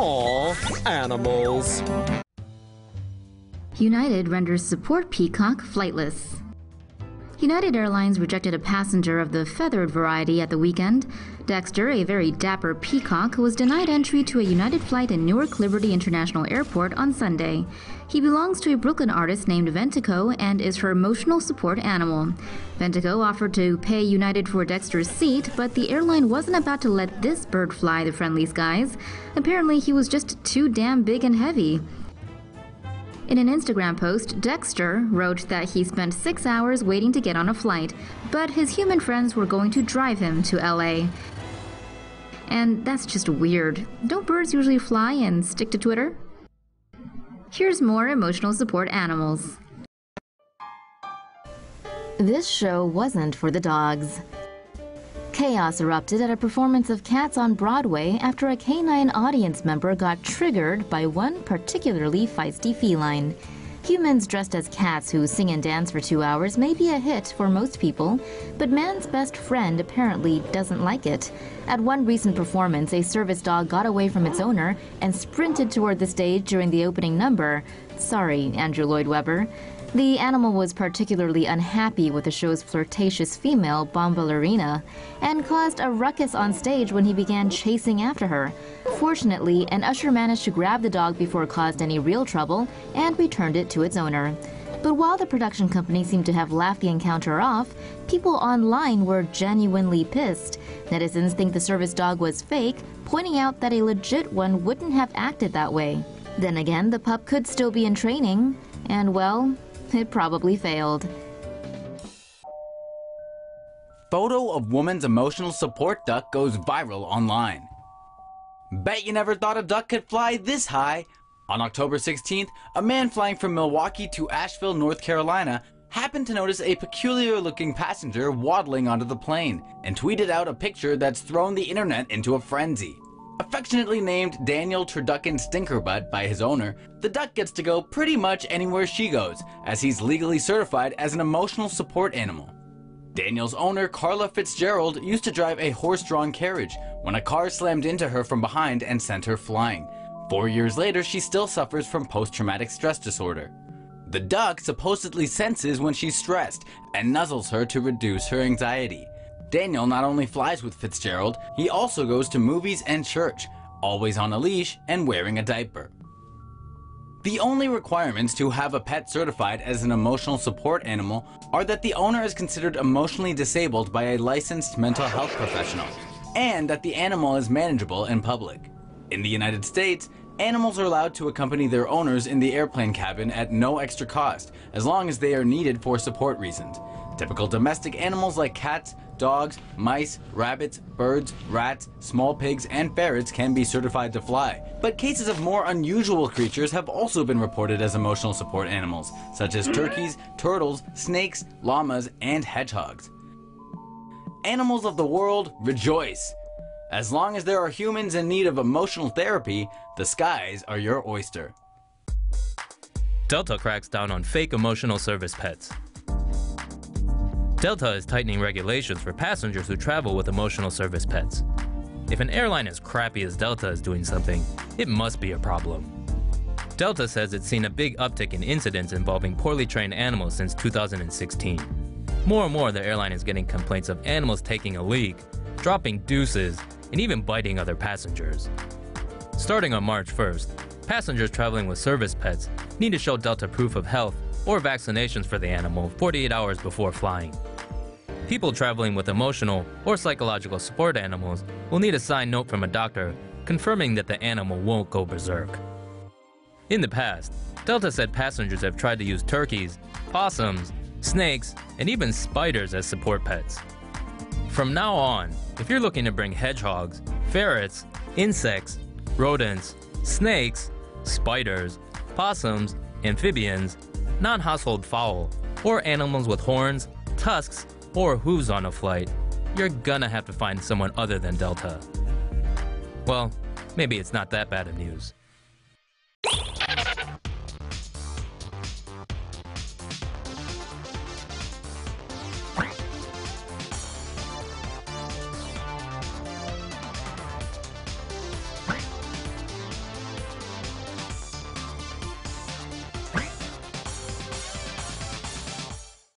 Aw, animals. United renders support Peacock flightless. United Airlines rejected a passenger of the feathered variety at the weekend. Dexter, a very dapper peacock, was denied entry to a United flight in Newark Liberty International Airport on Sunday. He belongs to a Brooklyn artist named Ventico and is her emotional support animal. Ventico offered to pay United for Dexter's seat, but the airline wasn't about to let this bird fly the friendly skies. Apparently, he was just too damn big and heavy. In an Instagram post, Dexter wrote that he spent 6 hours waiting to get on a flight, but his human friends were going to drive him to LA. And that's just weird. Don't birds usually fly and stick to Twitter? Here's more emotional support animals. This show wasn't for the dogs. Chaos erupted at a performance of Cats on Broadway after a canine audience member got triggered by one particularly feisty feline. Humans dressed as cats who sing and dance for 2 hours may be a hit for most people, but man's best friend apparently doesn't like it. At one recent performance, a service dog got away from its owner and sprinted toward the stage during the opening number. Sorry, Andrew Lloyd Webber. The animal was particularly unhappy with the show's flirtatious female bomballerina and caused a ruckus on stage when he began chasing after her. Fortunately, an usher managed to grab the dog before it caused any real trouble and returned it to its owner. But while the production company seemed to have laughed the encounter off, people online were genuinely pissed. Netizens think the service dog was fake, pointing out that a legit one wouldn't have acted that way. Then again, the pup could still be in training, and well, it probably failed. Photo of woman's emotional support duck goes viral online. Bet you never thought a duck could fly this high. On October 16th, a man flying from Milwaukee to Asheville, North Carolina, happened to notice a peculiar-looking passenger waddling onto the plane and tweeted out a picture that's thrown the internet into a frenzy. Affectionately named Daniel Turducken Stinkerbutt by his owner, the duck gets to go pretty much anywhere she goes, as he's legally certified as an emotional support animal. Daniel's owner, Carla Fitzgerald, used to drive a horse-drawn carriage when a car slammed into her from behind and sent her flying. 4 years later, she still suffers from post-traumatic stress disorder. The duck supposedly senses when she's stressed and nuzzles her to reduce her anxiety. Daniel not only flies with Fitzgerald, he also goes to movies and church, always on a leash and wearing a diaper. The only requirements to have a pet certified as an emotional support animal are that the owner is considered emotionally disabled by a licensed mental health professional, and that the animal is manageable in public. In the United States, animals are allowed to accompany their owners in the airplane cabin at no extra cost, as long as they are needed for support reasons. Typical domestic animals like cats, dogs, mice, rabbits, birds, rats, small pigs, and ferrets can be certified to fly. But cases of more unusual creatures have also been reported as emotional support animals, such as turkeys, turtles, snakes, llamas, and hedgehogs. Animals of the world, rejoice! As long as there are humans in need of emotional therapy, the skies are your oyster. Delta cracks down on fake emotional service pets. Delta is tightening regulations for passengers who travel with emotional service pets. If an airline as crappy as Delta is doing something, it must be a problem. Delta says it's seen a big uptick in incidents involving poorly trained animals since 2016. More and more, the airline is getting complaints of animals taking a leak, dropping deuces, and even biting other passengers. Starting on March 1st, passengers traveling with service pets need to show Delta proof of health or vaccinations for the animal 48 hours before flying. People traveling with emotional or psychological support animals will need a signed note from a doctor confirming that the animal won't go berserk. In the past, Delta said passengers have tried to use turkeys, possums, snakes, and even spiders as support pets. From now on, if you're looking to bring hedgehogs, ferrets, insects, rodents, snakes, spiders, possums, amphibians, non-household fowl, or animals with horns, tusks, or hooves on a flight, you're gonna have to find someone other than Delta. Well, maybe it's not that bad of news.